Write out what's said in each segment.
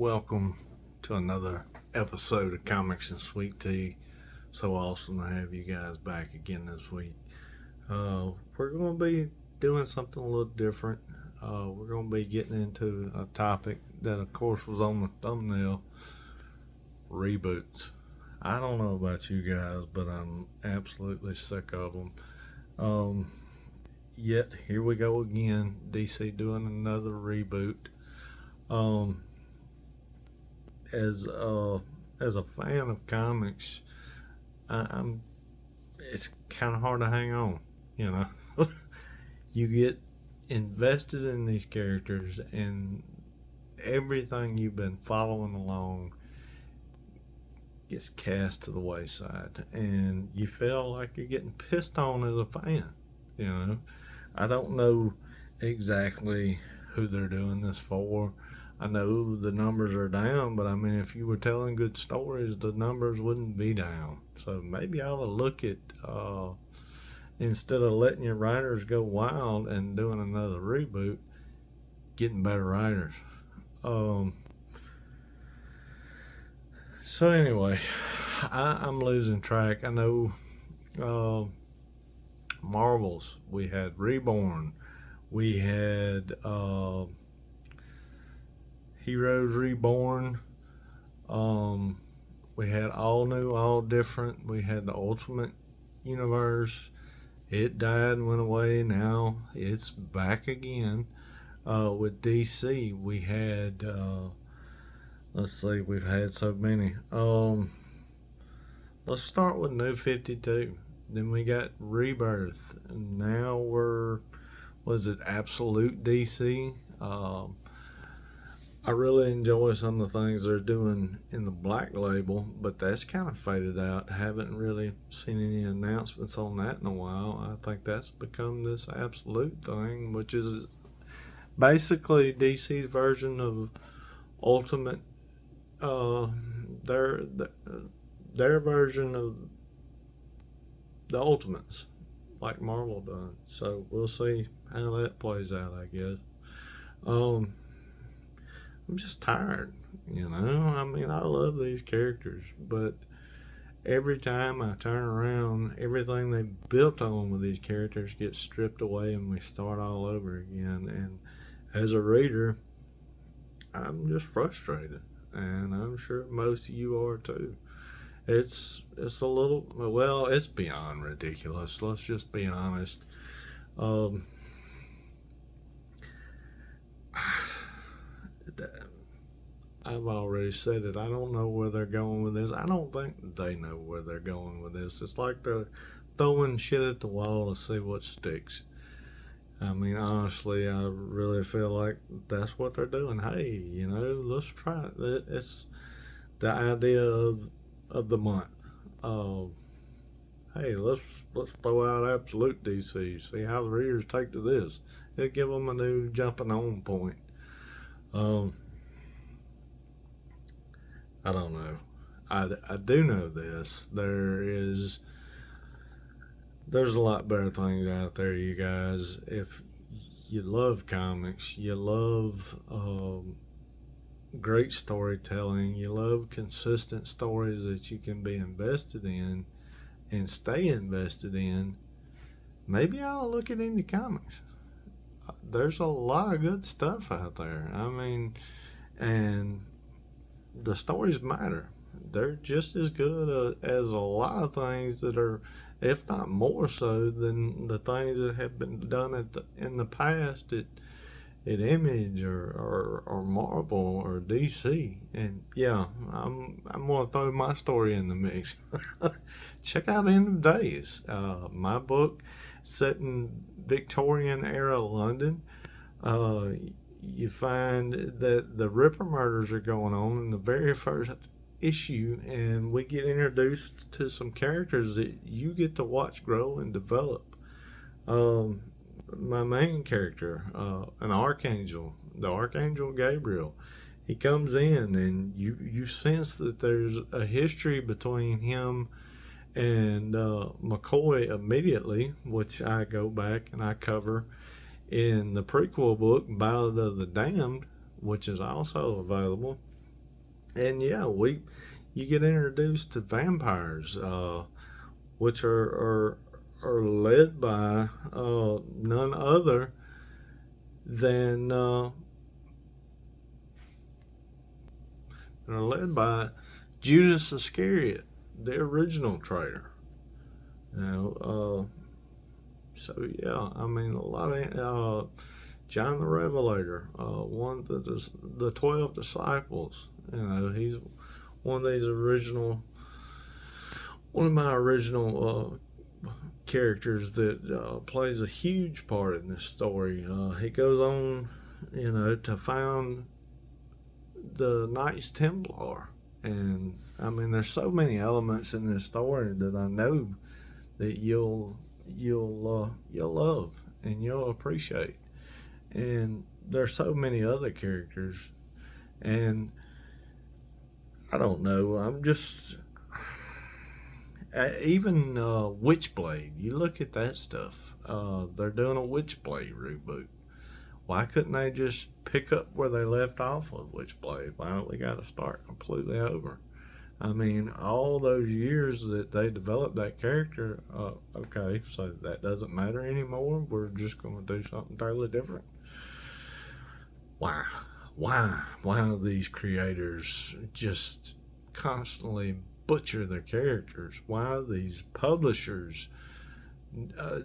Welcome to another episode of Comics and Sweet Tea. So awesome to have you guys back again this week. We're going to be doing something a little different. We're going to be getting into a topic that, of course, was on the thumbnail: reboots. I don't know about you guys, but I'm absolutely sick of them. Yet here we go again. DC doing another reboot. Um, as a fan of comics, I'm it's kind of hard to hang on. You know, you get invested in these characters, and everything you've been following along gets cast to the wayside, and you feel like you're getting pissed on as a fan. You know, I don't know exactly who they're doing this for. I know the numbers are down, but I mean, if you were telling good stories, the numbers wouldn't be down. So maybe I ought to look at, instead of letting your writers go wild and doing another reboot, getting better writers. So anyway, I'm losing track. I know Marvels. We had Reborn. We had Heroes Reborn. We had All New, All Different. We had the Ultimate Universe. It died and went away. Now it's back again. With DC, we had, let's see, we've had so many. Let's start with New 52. Then we got Rebirth. And now was it Absolute DC? I really enjoy some of the things they're doing in the Black Label, but that's kind of faded out. Haven't really seen any announcements on that in a while. I think that's become this Absolute thing, which is basically DC's version of Ultimate. Their version of the Ultimates, like Marvel done. So we'll see how that plays out, I guess. I'm just tired, you know. I mean, I love these characters, but every time I turn around, everything they built on with these characters gets stripped away, and we start all over again. And as a reader, I'm just frustrated, and I'm sure most of you are too. It's a little, well, it's beyond ridiculous. Let's just be honest. Um, I've already said it. I don't know where they're going with this. I don't think they know where they're going with this. It's like they're throwing shit at the wall to see what sticks. I mean, honestly, I really feel like that's what they're doing. Hey, you know, let's try it. It's the idea of the month. Uh, hey, let's throw out Absolute DC. See how the readers take to this. It'll give them a new jumping on point. I don't know. I do know this. There's a lot better things out there, you guys. If you love comics, you love great storytelling, you love consistent stories that you can be invested in and stay invested in, maybe I'll look at indie comics. There's a lot of good stuff out there. I mean, and the stories matter. They're just as good as a lot of things that are, if not more so, than the things that have been done in the past at Image or Marvel or DC. And yeah, I'm gonna throw my story in the mix. Check out End of Days, my book set in Victorian era London. You find that the Ripper murders are going on in the very first issue, and we get introduced to some characters that you get to watch grow and develop. My main character, an archangel, the Archangel Gabriel, he comes in, and you sense that there's a history between him and McCoy immediately, which I go back and I cover in the prequel book, Ballad of the Damned, which is also available. And yeah, you get introduced to vampires, which are led by none other than are led by Judas Iscariot, the original traitor. You know, so yeah, I mean a lot of John the Revelator, one of the 12 disciples. You know, he's one of these original, one of my original characters that plays a huge part in this story. He goes on, you know, to found the Knights Templar, and I mean, there's so many elements in this story that I know that you'll love and you'll appreciate. And there's so many other characters, and I don't know. I'm just even Witchblade. You look at that stuff. They're doing a Witchblade reboot. Why couldn't they just pick up where they left off with Witchblade? Why don't we got to start completely over? I mean, all those years that they developed that character, okay, so that doesn't matter anymore. We're just going to do something totally different. Why? Why do these creators just constantly butcher their characters? Why do these publishers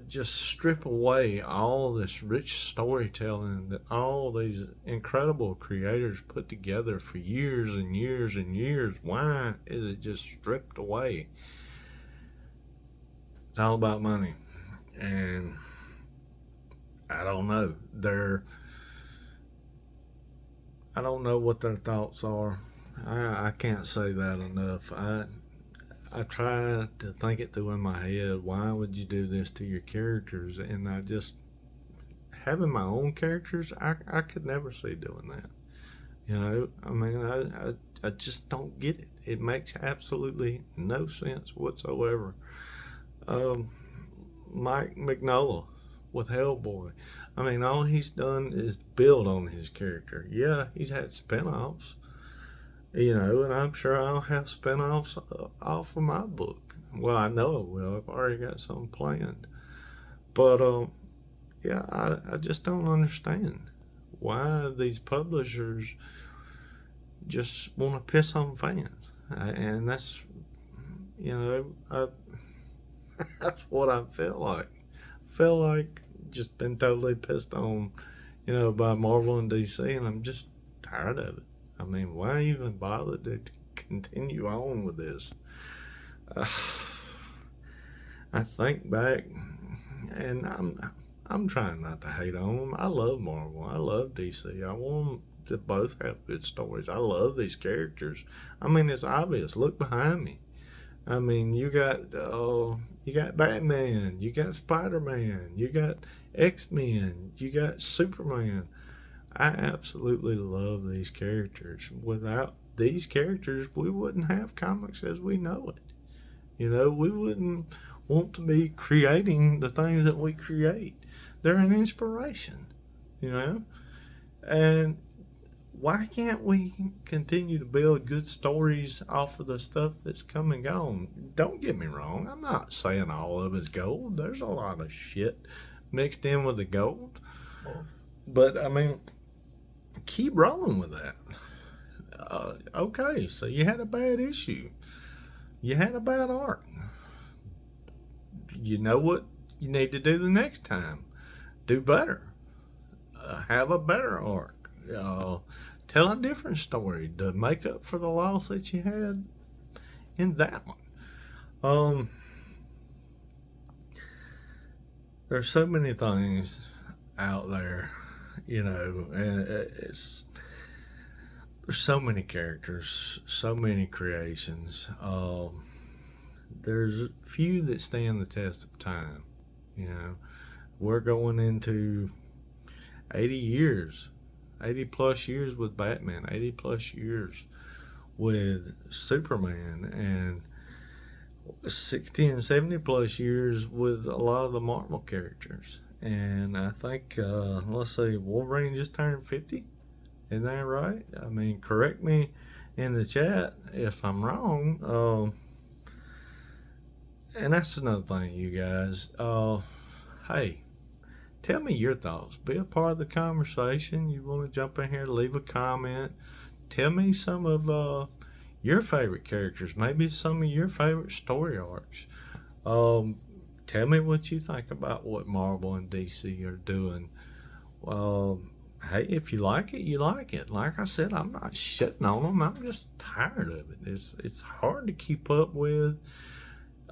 just strip away all this rich storytelling that all these incredible creators put together for years and years and years? Why is it just stripped away? It's all about money. And I don't know. I don't know what their thoughts are. I can't say that enough. I try to think it through in my head. Why would you do this to your characters? And I just having my own characters. I could never see doing that. You know, I mean, I just don't get it. It makes absolutely no sense whatsoever. Um, Mike Mignola with Hellboy. I mean, all he's done is build on his character. Yeah, he's had spin-offs, you know, and I'm sure I'll have spin-offs off of my book. Well, I know I will. I've already got some planned. But yeah, I just don't understand why these publishers just want to piss on fans, and that's you know that's what I feel like. Feel like just been totally pissed on, you know, by Marvel and DC, and I'm just tired of it. I mean, why even bother to continue on with this? Uh, I think back, and I'm trying not to hate on them. I love Marvel. I love DC. I want them to both have good stories. I love these characters. I mean, it's obvious. Look behind me. I mean, you got Batman, you got Spider Man, you got X Men, you got Superman. I absolutely love these characters. Without these characters, we wouldn't have comics as we know it. You know, we wouldn't want to be creating the things that we create. They're an inspiration, you know? And why can't we continue to build good stories off of the stuff that's come and gone? Don't get me wrong, I'm not saying all of it's gold. There's a lot of shit mixed in with the gold. But I mean, keep rolling with that. Okay, so you had a bad issue. You had a bad arc. You know what you need to do the next time. Do better. Have a better arc. Tell a different story to make up for the loss that you had in that one. Um, there's so many things out there, you know, and there's so many characters, so many creations. There's few that stand the test of time. You know, we're going into 80 years, 80 plus years with Batman, 80 plus years with Superman, and 60 and 70 plus years with a lot of the Marvel characters. And I think, let's see, Wolverine just turned 50. Isn't that right? I mean, correct me in the chat if I'm wrong. And that's another thing, you guys. Hey, tell me your thoughts. Be a part of the conversation. You want to jump in here, leave a comment. Tell me some of your favorite characters. Maybe some of your favorite story arcs. Um, Tell me what you think about what Marvel and DC are doing. Hey, if you like it, you like it. Like I said, I'm not shitting on them. I'm just tired of it. It's hard to keep up with.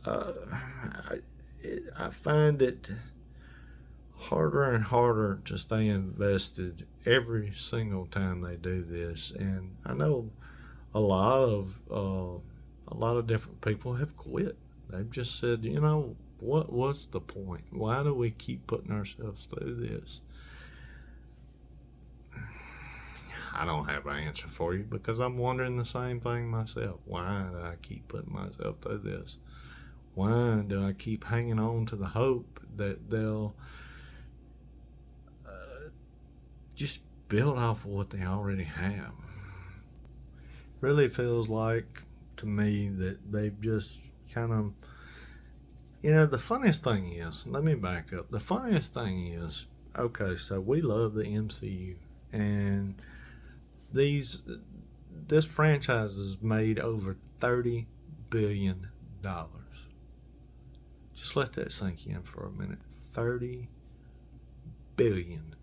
I, I find it harder and harder to stay invested every single time they do this. And I know a lot of different people have quit. They've just said, what's the point? Why do we keep putting ourselves through this? I don't have an answer for you because I'm wondering the same thing myself. Why do I keep putting myself through this? Why do I keep hanging on to the hope that they'll just build off of what they already have? Really feels like to me that they've just kind of, the funniest thing is, let me back up. The funniest thing is, okay, so we love the MCU, and this franchise has made over $30 billion. Just let that sink in for a minute. $30 billion.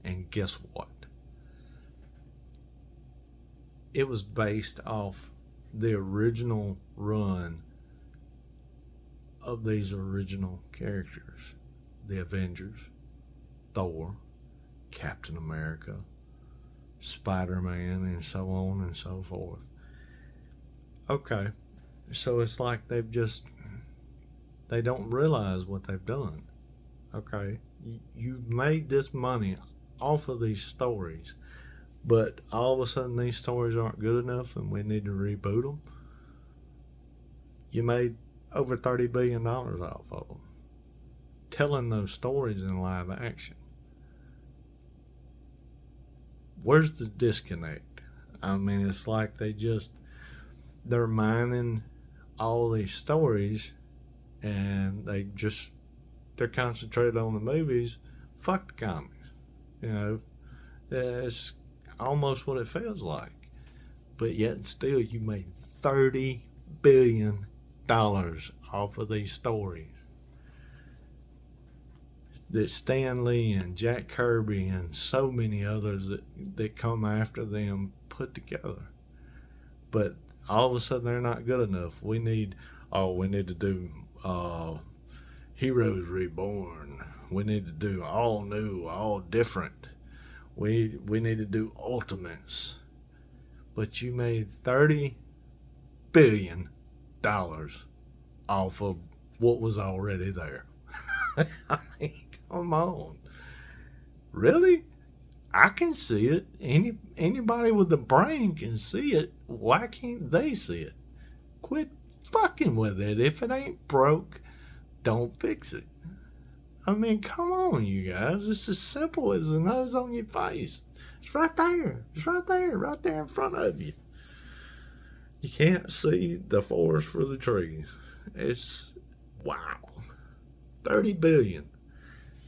And guess what? It was based off the original run of these original characters: the Avengers, Thor, Captain America, Spider-Man, and so on and so forth. Okay, so it's like they don't realize what they've done. Okay, you've made this money off of these stories, but all of a sudden these stories aren't good enough and we need to reboot them. You made over $30 billion off of them, telling those stories in live action. Where's the disconnect? I mean, it's like they're mining all these stories and they're concentrated on the movies. Fuck the comics. It's almost what it feels like. But yet still you made $30 billion off of these stories that Stan Lee and Jack Kirby and so many others that come after them put together. But all of a sudden they're not good enough. We need to do Heroes Reborn. We need to do all new, all different. We need to do Ultimates. But you made $30 billion off of what was already there. I mean, come on. Really? I can see it. Anybody with a brain can see it. Why can't they see it? Quit fucking with it. If it ain't broke, don't fix it. I mean, come on, you guys. It's as simple as the nose on your face. It's right there. It's right there. Right there in front of you. You can't see the forest for the trees. It's wow. 30 billion.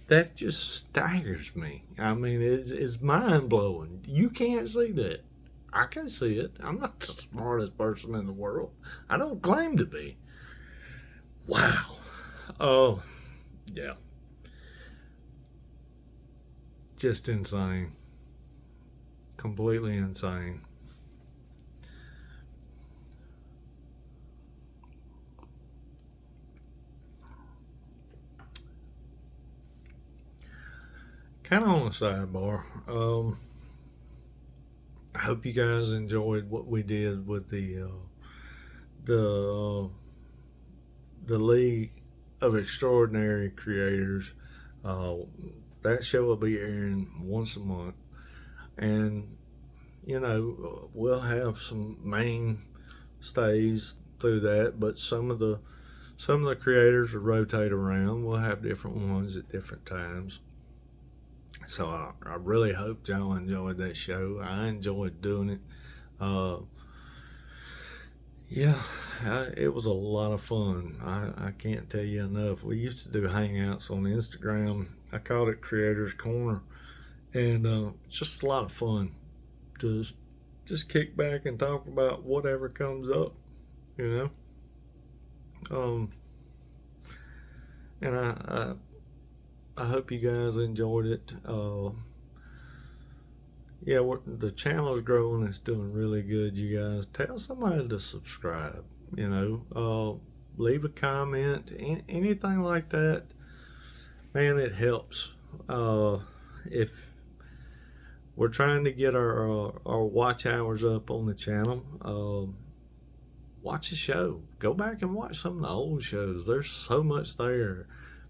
That just staggers me. I mean, it's mind blowing. You can't see that. I can see it. I'm not the smartest person in the world. I don't claim to be. Wow. Oh, yeah. Just insane. Completely insane. Kind of on a sidebar. I hope you guys enjoyed what we did with the the League of Extraordinary Creators. Uh, that show will be airing once a month, and we'll have some mainstays through that, but some of the creators will rotate around. We'll have different ones at different times. So I really hope y'all enjoyed that show. I enjoyed doing it. Uh, yeah, it was a lot of fun. I can't tell you enough. We used to do hangouts on Instagram. I called it Creators Corner, and it's just a lot of fun to just kick back and talk about whatever comes up, you know. Um, and I hope you guys enjoyed it. Yeah, the channel is growing. It's doing really good. You guys, tell somebody to subscribe. You know, leave a comment, anything like that. Man, it helps. If we're trying to get our watch hours up on the channel, watch the show. Go back and watch some of the old shows. There's so much there.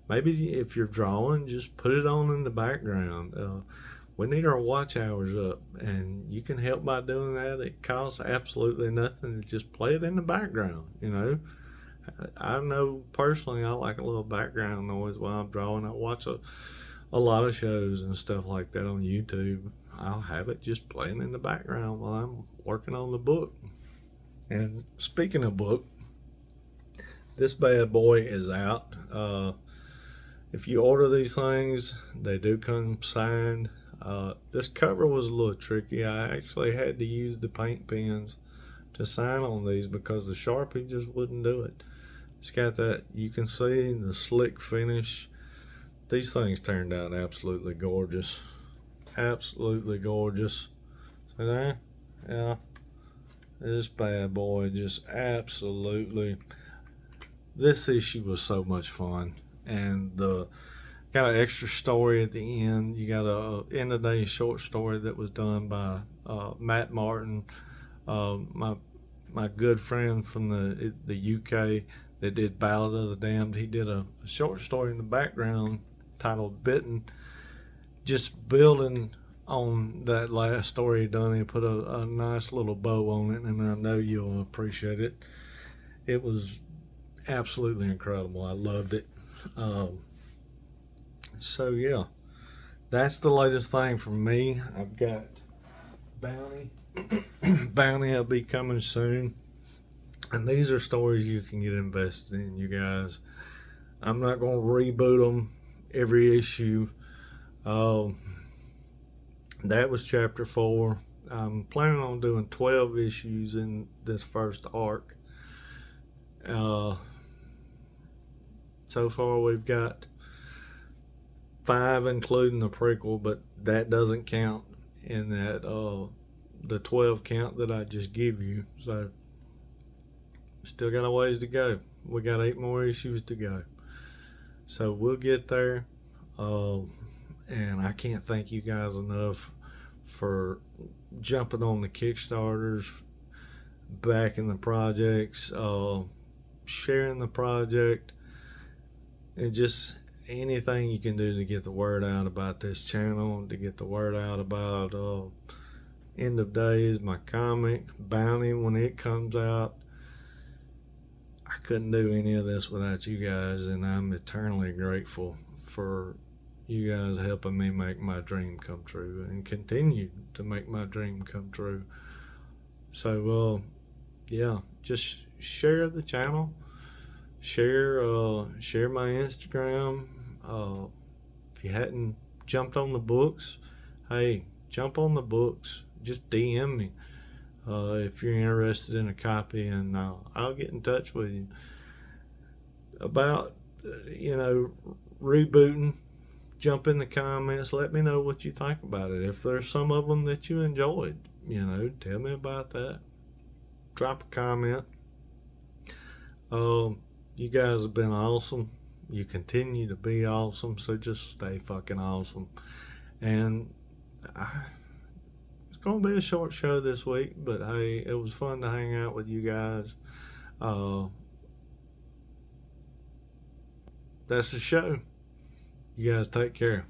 Maybe if you're drawing, just put it on in the background. We need our watch hours up, and you can help by doing that. It costs absolutely nothing to just play it in the background. You know, I know personally I like a little background noise while I'm drawing. I watch a lot of shows and stuff like that on YouTube. I'll have it just playing in the background while I'm working on the book. And speaking of book, this bad boy is out. If you order these things, they do come signed. This cover was a little tricky. I actually had to use the paint pens to sign on these because the Sharpie just wouldn't do it. It's got that, you can see the slick finish. These things turned out absolutely gorgeous. Absolutely gorgeous. See there? Yeah. This bad boy just absolutely. This issue was so much fun. And the got an extra story at the end. You got a end of day short story that was done by Matt Martin, my good friend from the UK that did Ballad of the Damned. He did a short story in the background titled Bitten, just building on that last story he done. He put a nice little bow on it, and I know you'll appreciate it. It was absolutely incredible. I loved it. So yeah, that's the latest thing from me. I've got Bounty. Bounty will be coming soon. And these are stories you can get invested in, you guys. I'm not going to reboot them every issue. That was chapter 4. I'm planning on doing 12 issues in this first arc. So far we've got 5 including the prequel, but that doesn't count in that the 12 count that I just give you. So still got a ways to go. We got 8 more issues to go. So we'll get there. And I can't thank you guys enough for jumping on the Kickstarters, backing the projects, sharing the project, and just anything you can do to get the word out about this channel, to get the word out about End of Days, my comic, Bounty when it comes out. I couldn't do any of this without you guys, and I'm eternally grateful for you guys helping me make my dream come true and continue to make my dream come true. So yeah, just share the channel, share my Instagram. If you hadn't jumped on the books, hey, jump on the books. Just DM me if you're interested in a copy, and I'll get in touch with you about rebooting. Jump in the comments, let me know what you think about it. If there's some of them that you enjoyed, tell me about that. Drop a comment. You guys have been awesome. You continue to be awesome, so just stay fucking awesome. And it's gonna be a short show this week, but hey, it was fun to hang out with you guys. That's the show. You guys take care.